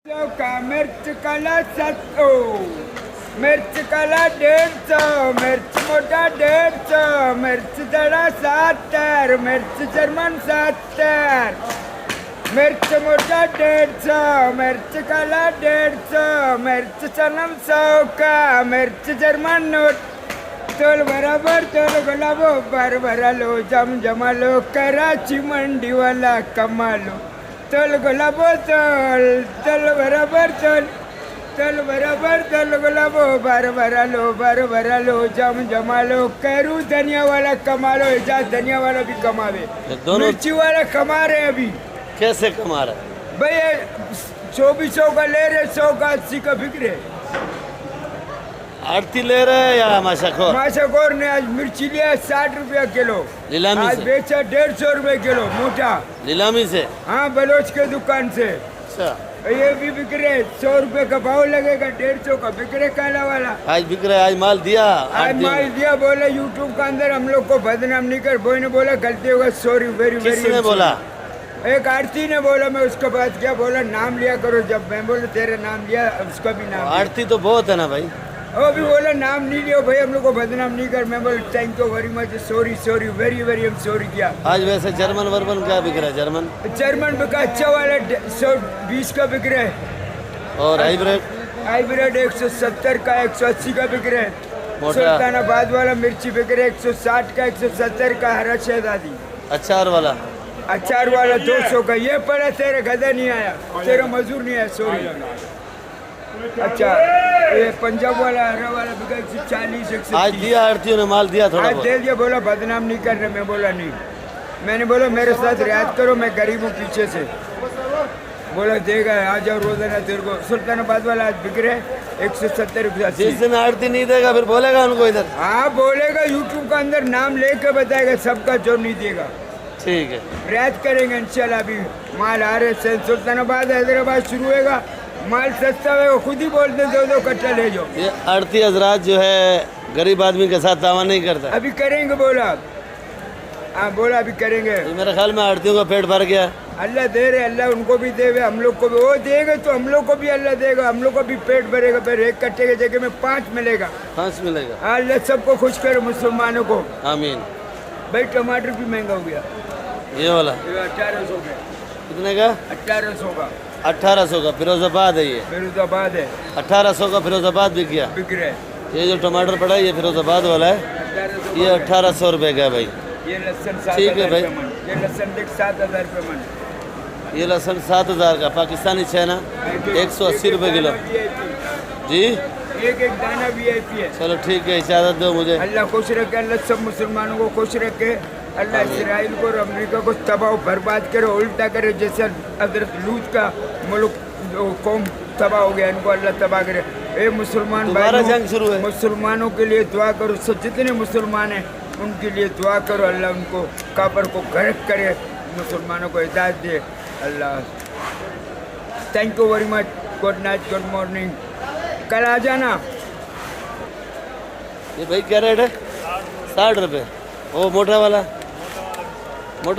का मिर्च काला 700, मिर्च काला 150, मिर्च मोटा 150, मिर्च दड़ा 70, मिर्च जर्मन 70, मिर्च मोटा 150, मिर्च काला 150, मिर्च चनम 100 का, मिर्च जर्मन नोट तोल बराबर तोल गुलाबो बार भरा लो जम जमा लो कराची मंडी वाला कमा लो तोल गुलाबो तोल तोल बराबर तोल बराबर तोल गुलाबो बार भरा लो जम जमा लो करू धनिया वाला कमा लो एजाज धनिया वाला भी कमावे मिर्ची वाला कमा रहे अभी। कैसे कमा रहे भैया 100 का ले रहे 100 का 80 का बिक रहे। आड़ती ले रहे हैं या माशाखोर? माशाखोर ने आज मिर्ची लिया 60 रुपया किलो, नीलामी आज से? बेचा 150 रुपये किलो मोटा। नीलामी से? हाँ बलोच के दुकान से। अच्छा ये भी बिक रहे 100 रुपये का भाव लगेगा 150 का बिक रहे काला वाला। आज बिक रहा है, आज माल दिया आज आड़तियों माल ने? दिया बोले यूट्यूब का अंदर हम लोग को बदनाम नहीं कर। बोई ने बोला गलती होगा सॉरी वेरी वेरी। किसने बोला? एक आरती ने बोला। मैं उसके बाद क्या बोला नाम लिया करो। जब मैं बोला तेरा नाम लिया उसका भी नाम लिया। आड़ती तो बहुत है ना भाई। वो भी बोला नाम नहीं लियो भाई हम लोग को बदनाम नहीं कर। मैं बोला thank you very much sorry sorry very very हम सॉरी किया। आज वैसे जर्मन वर्मन क्या बिक रहा है? जर्मन बिका अच्छा वाला 120 का बिक रहा है और हाइब्रिड? हाइब्रिड 170 का 180 का बिक रहा है। मोटा? सुल्तानाबाद वाला मिर्ची बिक रहा है 160 का 170 का हरा शहजादी। अचार वाला? अचार वाला 200 का। ये पड़ा तेरा गधा नहीं आया तेरा मजदूर नहीं आया सॉरी। अच्छा ये पंजाब वाला हरा वाला बिका 140 130। आज दिया आड़तियों ने माल दिया थोड़ा आज बहुत? दे दिया। बोला बदनाम नहीं कर रहे। मैं बोला नहीं। मैंने बोला मेरे साथ रियायत करो मैं गरीब हूँ पीछे से। बोला देगा आ जाओ रोजाना तेरे को। सुल्तानाबाद वाला आज बिक रहे 170 रुपया। जिस दिन आड़ती नहीं देगा फिर बोलेगा उनको इधर? हाँ बोलेगा यूट्यूब का अंदर नाम लेके बताएगा सबका जो नहीं देगा। ठीक है रियायत करेंगे इंशाल्लाह। अभी माल आ रहे सुल्तानाबाद हैदराबाद शुरू होएगा। माल सस्ता है वो खुद ही बोलते 2-2 कट्टा ले जाओ। ये आड़ती हजरात जो है गरीब आदमी के साथ तावा नहीं करता। अभी करेंगे बोला। हाँ बोला अभी करेंगे। तो मेरे ख्याल में आड़तियों का पेट भर गया। अल्लाह दे रहे अल्लाह उनको भी देवे हम लोग को भी। वो देगा तो हम लोग को भी अल्लाह देगा। हम लोग को भी पेट भरेगा। फिर एक कट्टे की जगह में 5 मिलेगा। 5 मिलेगा? अल्लाह सबको खुश करे मुसलमानों को। आमीन। भाई टमाटर भी महंगा हो गया। ये वाला 1800 का। कितने का? 1800 का 1800 का फिरोजाबाद है ये। फिरोजाबाद है 1800 का फिरोजाबाद बिक गया। बिक रहे। ये जो टमाटर पड़ा है ये फिरोजाबाद वाला है। 1800 ये 1800 रुपए का है भाई। ये लहसन ठीक है 7000 भाई। रुपये मन। ये लहसन देख 7000 रुपये मन। ये लहसुन 7000 का पाकिस्तानी छैना 180 रुपए किलो। जी एक एक दाना VIP है। चलो ठीक है इजाज़त दो मुझे। अल्लाह खुश रखे। अल्लाह सब मुसलमानों को खुश रखे। अल्लाह इसराइल को और अमेरिका को तबाह बर्बाद करे उल्टा करे। जैसे हजरत लूत का मुल्क जो कौम तबाह हो गया इनको अल्लाह तबाह करे। ए मुसलमान दोबारा भाइयों, जंग शुरू है। मुसलमानों के लिए दुआ करो। सब जितने मुसलमान हैं उनके लिए दुआ करो। अल्लाह उनको काबर को गर्क करे मुसलमानों को हिदायत दे। Allah thank you very much. Good night good morning. कल आ जाना। ये भाई क्या रेट है? 60 रुपये। वो मोटा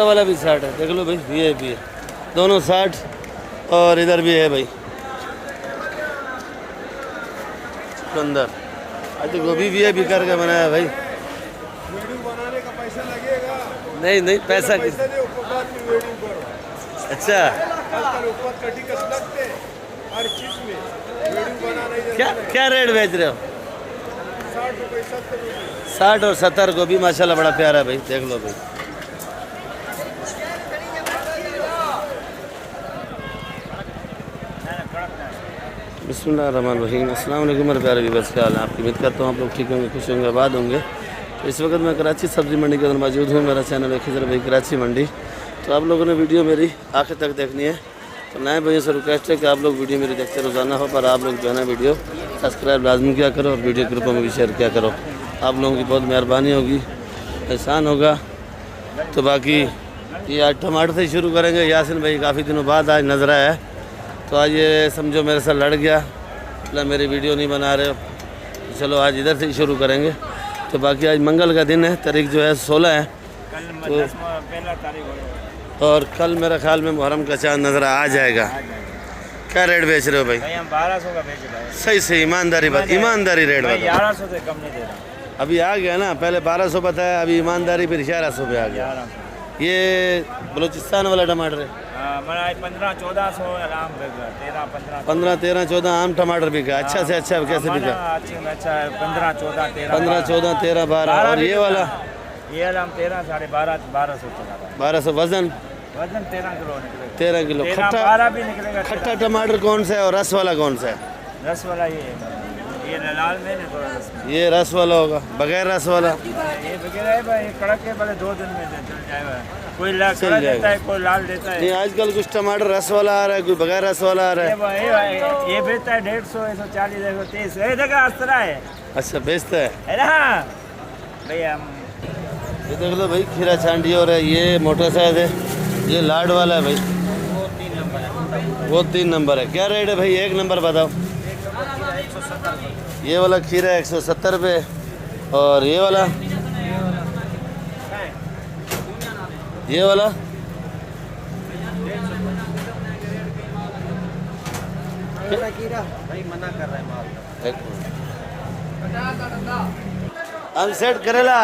वाला भी 60 है। देख लो भाई VIP है दोनों 60 और इधर भी है भाई अंदर। आज तो गोभी VIP करके बनाया भाई। वीडियो बनाने का पैसा लगेगा। नहीं पैसा किस? पैसा दे ऊपर बाद में वीडियो करो। अच्छा आजकल ऊपर कटी कस लगते हर चीज में वीडियो बनाना इधर क्या रेट बेच रहे हो? 60 रुपये 70 रुपये। 60 और 70 गोभी माशाल्लाह बड़ा प्यारा है भाई। देख लो भाई बिस्मिल्लाहिर्रहमानिर्रहीम। अस्सलाम वालेकुम मेरे प्यारे व्यूअर्स, क्या हाल है आपकी? उम्मीद करता हूँ आप लोग ठीक होंगे, खुश होंगे, आबाद होंगे। तो इस वक्त मैं कराची सब्ज़ी मंडी के अंदर मौजूद हूँ। मेरा चैनल है खिजर भाई कराची मंडी। तो आप लोगों ने वीडियो मेरी आखिर तक देखनी है। तो नए भाइयों से रिक्वेस्ट है कि आप लोग वीडियो मेरी देखते रोज़ाना हो, पर आप लोग जो है ना वीडियो सब्सक्राइब लाजमी किया करो और वीडियो ग्रुपों में भी शेयर किया करो। आप लोगों की बहुत मेहरबानी होगी, एहसान होगा। तो बाकी ये आज टमाटर से ही शुरू करेंगे। यासिन भाई काफ़ी दिनों बाद आज नजर आया है। तो आज ये समझो मेरे साथ लड़ गया, मतलब मेरी वीडियो नहीं बना रहे हो। तो चलो आज इधर से ही शुरू करेंगे। तो बाकी आज मंगल का दिन है, तारीख जो है 16 है। तो और कल मेरे ख्याल में मुहर्रम का चाँद नज़र आ जाएगा। क्या रेट बेच रहे हो भाई? भाई हम 1200 का बेचे भाई। सही सही ईमानदारी बात, ईमानदारी रेट भाई बताओ। 1100 से कम नहीं दे रहा। अभी आ गया ना, पहले 1200 बताया, अभी ईमानदारी फिर 1100 पे आ गया। 1100 ये बलूचिस्तान वाला टमाटर है। मेरा 1500-1400 आराम बिका, 13-15। 15-13-14 आम टमाटर बिका। अच्छा से अच्छा कैसे बिका? अच्छा 15-14-13। 15-14-13-12 और ये वाला? ये वाला हम 13-1200 चला रहा है। 1200 वजन? वजन 13 किलो निकलेगा। 13 किलो। 12 भी निकलेगा। खट्टा टमाटर कौन सा है और रस वाला कौन सा है? रस वाला ये लाल में नहीं, थोड़ा रस में। ये रस वाला होगा, बगैर रस वाला? ये वगैरह है भाई, कड़क है, भले 2 दिन में चल जाएगा। कोई चल कड़क जाएगा। देता है, कोई लाल देता है। नहीं, आजकल कुछ टमाटर रस वाला आ रहा है, कोई बगैर रस वाला आ रहा है। ये बेचता है 150, 140, 130। ये देखा अस्तर है अच्छा बेचता है ना भैया। हम ये देख लो भाई, खीरा छांडी और है। ये मोटा साइज है, ये लाड वाला है भाई। वो 3 नंबर है। वो 3 नंबर है। क्या रेट है भाई? 1 नंबर बताओ। 170। ये वाला खीरा 170 रुपये और ये वाला? ये वाला? भाई मना कर रहा है माल। एक अनसेट करेला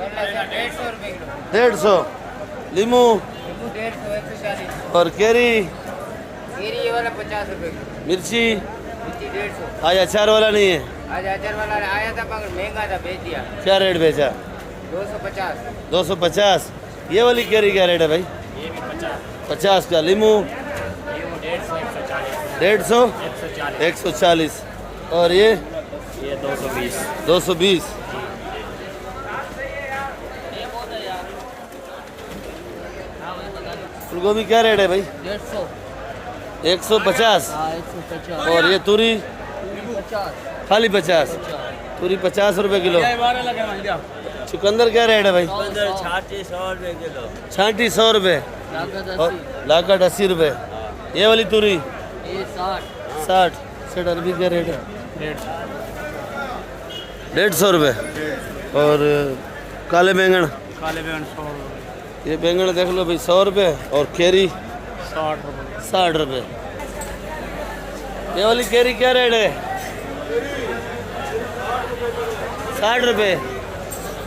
150 रुपए किलो। 150। लीमू 150, 140। और केरी? ये वाला 50 रुपए किलो। मिर्ची? मिर्ची 150। आज अचार वाला नहीं है? आज अचार वाला आया था मगर महंगा था, बेच दिया। क्या रेट बेचा? 250। 250। ये वाली केरी क्या रेट है भाई? ये भी 50। 50 का। लीमू? ये 150, 140। 150, 140। 140 और ये? ये 220। 220। फूलगोभी क्या रेट है भाई? 150। 150 150। और ये तूरी? 50। खाली 50? तूरी 50 रुपए किलो। चुकंदर क्या रेट है भाई? 100 रुपए किलो। छांटी 100 रुपये और लाकट 80 रुपये। ये वाली तूरी? ये 60। 60। सेठ अरबी क्या रेट है? 150 रुपये और काले बैंगन? काले बैंगन 100 रुपए। ये बैंगन देख लो भाई 100 रुपये और केरी 60 रुपए। 60 रुपये। ये वाली केरी क्या रेट है? 60 रुपये।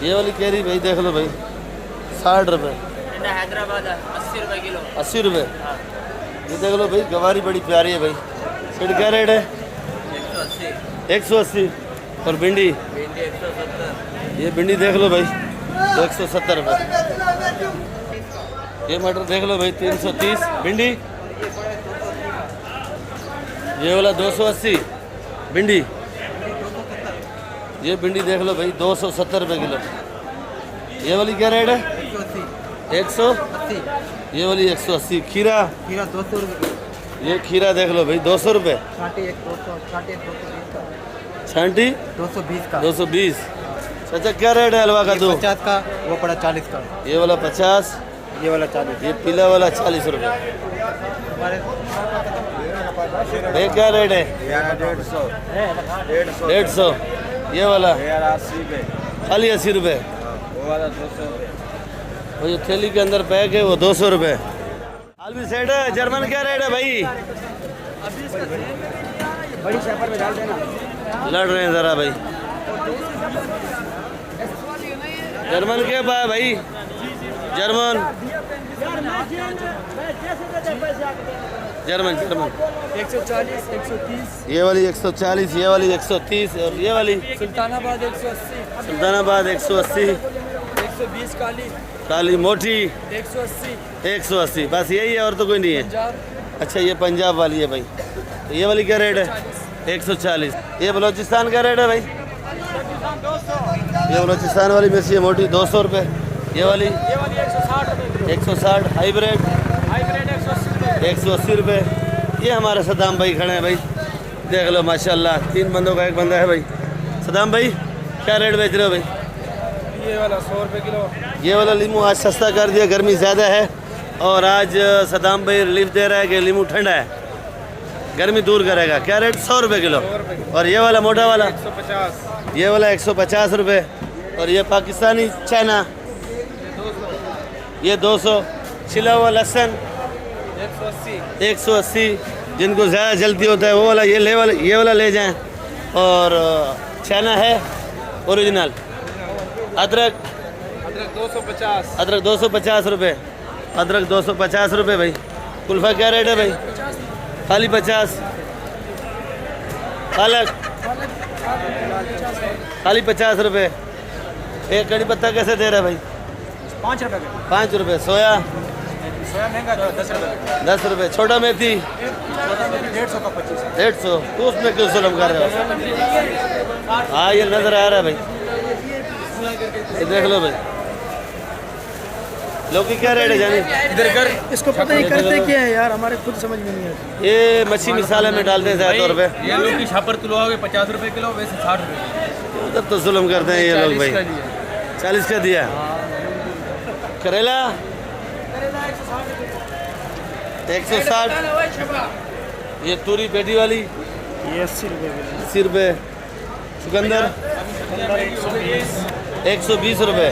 ये वाली केरी भाई देख लो भाई 60 रुपये। हैदराबाद 80 रुपए किलो। 80 रुपये। ये देख लो भाई गवारी बड़ी प्यारी है भाई। सेठ क्या रेट है? 180। 180 और भिंडी? भिंडी 170। ये भिंडी देख लो भाई 170 रुपये। ये मटर देख लो भाई 330। भिंडी? ये वाला 280। भिंडी? ये भिंडी देख लो भाई 270 रुपये किलो। ये वाली क्या रेट है? 180। ये वाली 180। खीरा? खीरा 200 रुपए। ये खीरा देख लो भाई 200 रुपये। छाटी 220 का। छांटी 220 का। 220। अच्छा क्या रेट है हलवा का? 50 का, वो पड़ा 40 का। ये वाला 50। ये वाला 40। ये पीला वाला 40 रुपये। ये क्या रेट है? 150। ये वाला? 80 रुपए। खाली 80 रुपये। वो वाला 200। वो जो थैली के अंदर पैक है वो 200 रुपये। आलमी सेट है। जर्मन क्या रेट है भाई? बड़ी शेपर में डाल देना। लड़ रहे हैं ज़रा भाई। जर्मन क्या भाव भाई? German German German 140, 130। ये वाली 140, ये वाली 130 और ये वाली सुल्तानाबाद 180। सुल्तानाबाद 180। 120 काली। काली मोटी 180। 180। बस यही है और तो कोई नहीं है। पंजाब। अच्छा ये पंजाब वाली है भाई। तो ये वाली क्या रेट है? 140। ये बलोचिस्तान का रेट है भाई? ये बलोचिस्तान वाली मिर्ची है मोटी 200 रुपये। ये वाली 160 रुपए। 160। हाइब्रिड 180 रुपये। ये हमारे सदाम भाई खड़े हैं भाई, देख लो माशाल्लाह 3 बंदों का एक बंदा है भाई। सदाम भाई क्या रेट बेच रहे हो भाई? ये वाला 100 रुपए किलो। ये वाला लीमू आज सस्ता कर दिया, गर्मी ज़्यादा है और आज सदाम भाई रिलीफ दे रहा है कि लीमू ठंडा है, गर्मी दूर करेगा। क्या रेट? 100 रुपये किलो। और ये वाला मोटा वाला? 150। ये वाला 150 रुपये। और ये पाकिस्तानी चाइना? ये 200। छिला हुआ लहसुन? 180। 180। जिनको ज़्यादा जल्दी होता है वो वाला ये वाला ले जाएं। और चना है ओरिजिनल। अदरक 250। अदरक 250 रुपये। अदरक 250 रुपये भाई। कुल्फ़ा क्या रेट है भाई? खाली 50। पालक खाली 50 रुपये। एक कड़ी पत्ता कैसे दे रहा है भाई? 5 रुपए 5 रुपये। सोया सोया महंगा 10 रुपए 10 रुपये। छोटा मेथी 150 का 25 150। तो उसमें क्यों जुल्म कर रहे हो? हाँ ये नज़र आ रहा है भाई, ये देख लो भाई। लौकी क्या रेट है जानी? इधर कर। इसको पता नहीं करते क्या है यार, हमारे खुद समझ में नहीं आता। ये मच्छी मिसाले में डालते हैं ज़्यादा तौर पे। ये लोग की छापर किलो आओगे 50 रुपए किलो, वैसे 60 रुपए। उधर तो जुल्म करते हैं ये लोग भाई। 40 का दिया। करेला 160। ये तूरी पेटी वाली ये 80 रुपये 80 रुपये। चुकंदर 120 रुपये।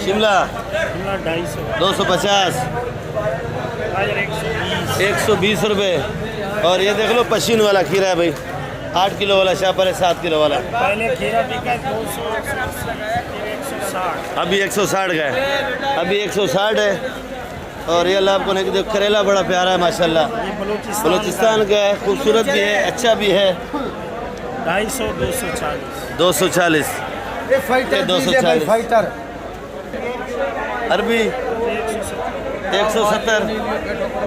शिमला 250 250। गाजर 120 रुपये। और ये देख लो पशीन वाला खीरा है भाई, 8 किलो वाला शापर है, 7 किलो वाला। पहले खीरा बिका 200 160। अभी 160 का है, अभी 160 है। और ये अल्लाह आपको नहीं देखो, करेला बड़ा प्यारा है माशाल्लाह। ये बलूचिस्तान का है, खूबसूरत भी है, अच्छा भी है। 250 240 240। ये फाइटर 240। फाइटर अरबी 170।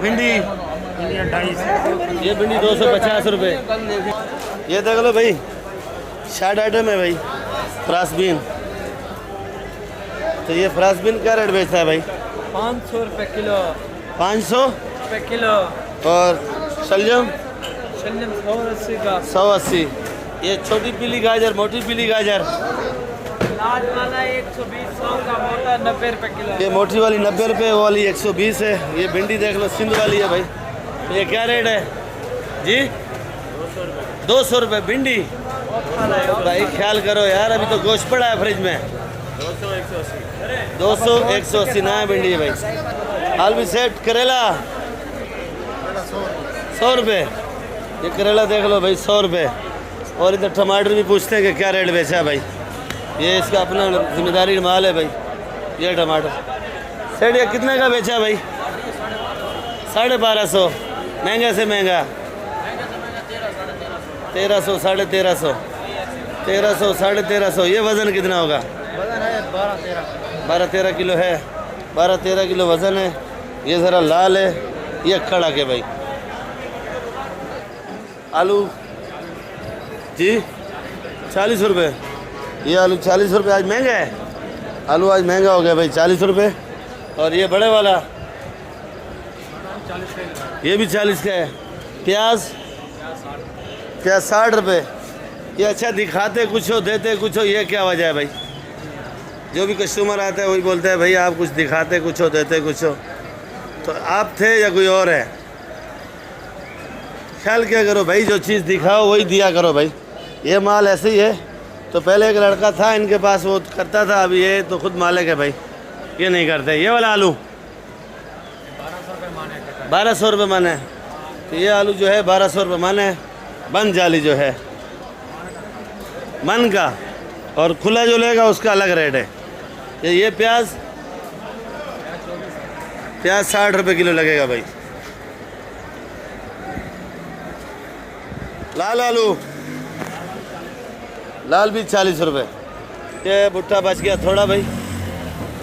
भिंडी इंडिया 250। ये भिंडी 250 रुपये। ये देख लो भाई, शार्ट आइटम है भाई, फ्रांसबीन। तो ये फ्रांसबीन क्या रेट बेचता है भाई? 500 रुपए किलो 500 रुपए किलो। और शलजम शलजम 180 का। 180। ये छोटी पीली गाजर, मोटी पीली गाजर, लाल वाला 120 100 का, मोटा 90 रुपए किलो। ये मोटी वाली 90 रुपये, वो वाली 120 है। ये भिंडी देख लो, सिंध वाली है भाई। ये क्या रेट है जी? 200 रुपये भिंडी। भाई ख्याल करो यार, अभी तो गोश्त पड़ा है फ्रिज में। 200 180 नया भिंडी है भाई। आलू सेट करेला 100 रुपये। ये करेला देख लो भाई 100 रुपये। और इधर टमाटर भी पूछते हैं कि क्या रेट बेचा है भाई। ये इसका अपना जिम्मेदारी माल है भाई। ये टमाटर सेठ ये कितने का बेचा भाई? 1250। महंगा से महंगा 1300 1350 1300 1350। ये वज़न कितना होगा? वजन है 12-13 किलो है। 12-13 किलो वज़न है। ये ज़रा लाल है, ये खड़ा के भाई। आलू जी 40 रुपये। ये आलू 40 रुपये। आज महंगा है आलू, आज महंगा हो गया भाई, 40 रुपये। और ये बड़े वाला ये भी 40 का है। प्याज 60 रुपये। ये अच्छा दिखाते कुछ हो, देते कुछ हो, ये क्या वजह है भाई? जो भी कस्टमर आता है वही बोलता है भाई आप कुछ दिखाते कुछ हो, देते कुछ हो। तो आप थे या कोई और है? ख्याल क्या करो भाई, जो चीज़ दिखाओ वही दिया करो भाई। ये माल ऐसे ही है। तो पहले एक लड़का था इनके पास, वो करता था, अभी ये तो खुद मालिक है भाई, ये नहीं करते। ये वाला आलू 1200 रुपये माने। तो ये आलू जो है 1200 रुपये माने। बंद जाली जो है मन का, और खुला जो लेगा उसका अलग रेट है। ये प्याज 60 रुपये किलो लगेगा भाई। लाल आलू लाल भी 40 रुपये। ये भुट्टा बच गया थोड़ा भाई।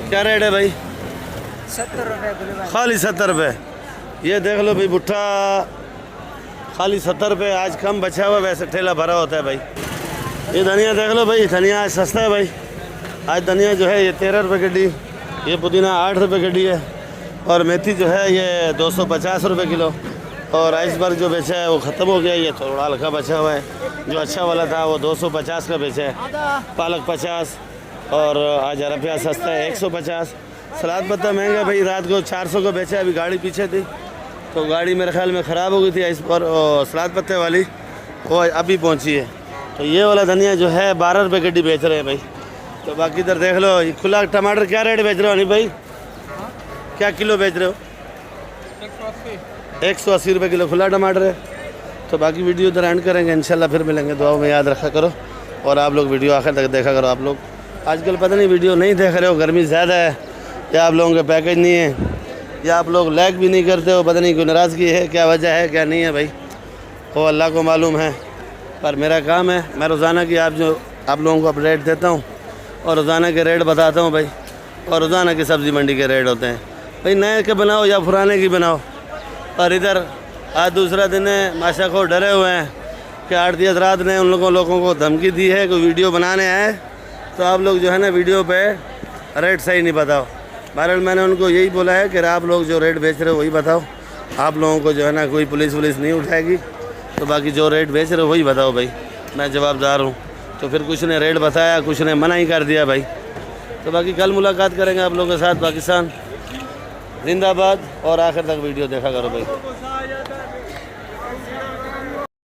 क्या रेट है भाई? 70 रुपए खाली 70 रुपये। ये देख लो भाई, भुट्टा खाली 70 रुपये। आज कम बचा हुआ, वैसे ठेला भरा होता है भाई। ये धनिया देख लो भाई, धनिया आज सस्ता है भाई। आज धनिया जो है ये 13 रुपये गड्डी। ये पुदीना 8 रुपये गड्डी है। और मेथी जो है ये 250 रुपये किलो। और आइसबर्ग जो बेचा है वो ख़त्म हो गया, ये थोड़ा हल्का बचा हुआ है। जो अच्छा वाला था वो 250 का बेचा है। पालक 50। और आज हरा प्याज सस्ता है 150। सलाद पत्ता महंगा भाई, रात को 400 का बेचा है। अभी गाड़ी पीछे थी तो गाड़ी मेरे ख्याल में ख़राब हो गई थी इस पर, सलाद पत्ते वाली वो अभी पहुंची है। तो ये वाला धनिया जो है 12 रुपये गड्डी बेच रहे हैं भाई। तो बाकी इधर देख लो, ये खुला टमाटर क्या रेट बेच रहे हो अनिल भाई? क्या किलो बेच रहे हो? 180 रुपये किलो खुला टमाटर है। तो बाकी वीडियो इधर एंड करेंगे, इंशाल्लाह फिर मिलेंगे। दुआओं में याद रखा करो और आप लोग वीडियो आखिर तक देखा करो। आप लोग आजकल पता नहीं वीडियो नहीं देख रहे हो, गर्मी ज़्यादा है या आप लोगों के पैकेज नहीं है या आप लोग लाइक भी नहीं करते हो, पता नहीं कोई नाराज़गी है, क्या वजह है क्या नहीं है भाई, वो अल्लाह को मालूम है। पर मेरा काम है, मैं रोज़ाना की आप लोगों को अपडेट देता हूँ और रोज़ाना के रेट बताता हूँ भाई। और रोज़ाना की सब्ज़ी मंडी के रेट होते हैं भाई, नए के बनाओ या पुराने की बनाओ। और इधर आज दूसरा दिन है, माशा को डरे हुए हैं कि आड़ती हज़रात ने उन लोगों को धमकी दी है कि वीडियो बनाने आए तो आप लोग जो है ना वीडियो पे रेट सही नहीं बताओ। बहरहाल मैंने उनको यही बोला है कि आप लोग जो रेट बेच रहे हो वही बताओ, आप लोगों को जो है ना कोई पुलिस वुलिस नहीं उठाएगी। तो बाकी जो रेट बेच रहे हो वही बताओ भाई, मैं जवाबदार हूँ। तो फिर कुछ ने रेट बताया, कुछ ने मना ही कर दिया भाई। तो बाकी कल मुलाकात करेंगे आप लोगों के साथ। पाकिस्तान जिंदाबाद और आखिर तक वीडियो देखा करो भाई।